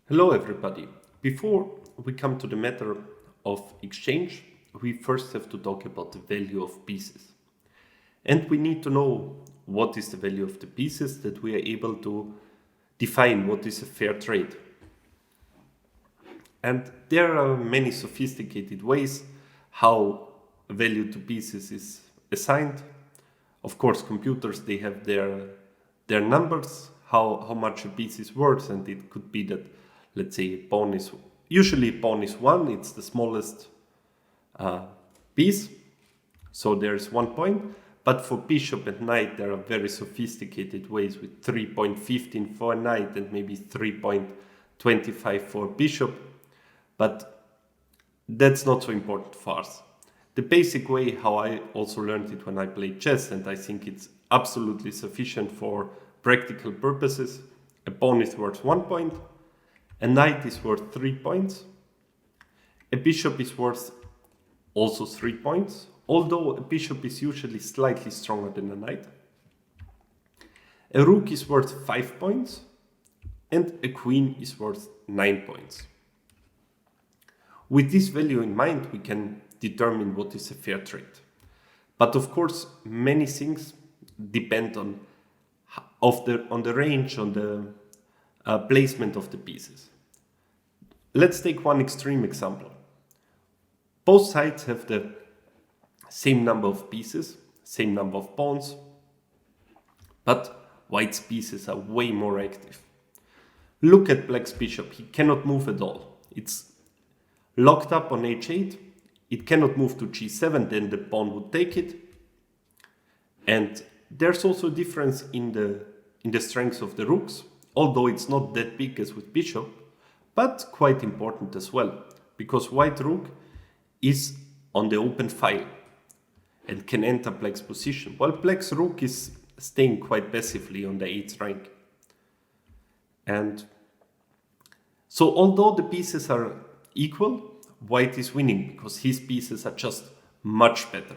Hello everybody. Before we come to the matter of exchange, we first have to talk about the value of pieces. And we need to know what is the value of the pieces that we are able to define what is a fair trade. And there are many sophisticated ways how value to pieces is assigned. Of course, computers, they have their numbers, how much a piece is worth, and it could be that, let's say, pawn is 1, it's the smallest piece, so there's 1 point. But for bishop and knight, there are very sophisticated ways with 3.15 for knight and maybe 3.25 for bishop. But that's not so important for us. The basic way how I also learned it when I played chess, and I think it's absolutely sufficient for practical purposes, a pawn is worth 1 point, a knight is worth 3 points, a bishop is worth also 3 points, although a bishop is usually slightly stronger than a knight. A rook is worth 5 points, and a queen is worth 9 points. With this value in mind, we can determine what is a fair trade. But of course, many things depend on the range, on the placement of the pieces. Let's take one extreme example. Both sides have the same number of pieces, same number of pawns, but white's pieces are way more active. Look at black's bishop, he cannot move at all. It's locked up on h8, it cannot move to g7, then the pawn would take it. And there's also a difference in the strength of the rooks, although it's not that big as with bishop, but quite important as well, because white rook is on the open file and can enter black's position, while black's rook is staying quite passively on the 8th rank. And so although the pieces are equal, white is winning because his pieces are just much better.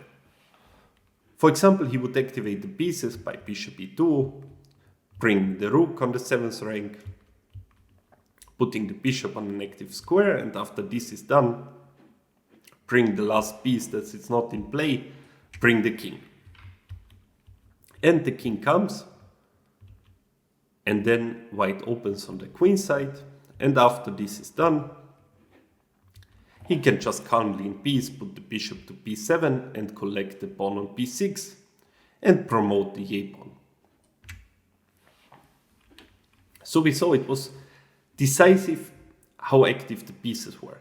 For example, he would activate the pieces by bishop e2, bring the rook on the 7th rank, putting the bishop on an active square, and after this is done, bring the last piece that is not in play, bring the king. And the king comes, and then white opens on the queen side, and after this is done, he can just calmly in peace put the bishop to b7 and collect the pawn on b6 and promote the a pawn. So we saw it was decisive how active the pieces were.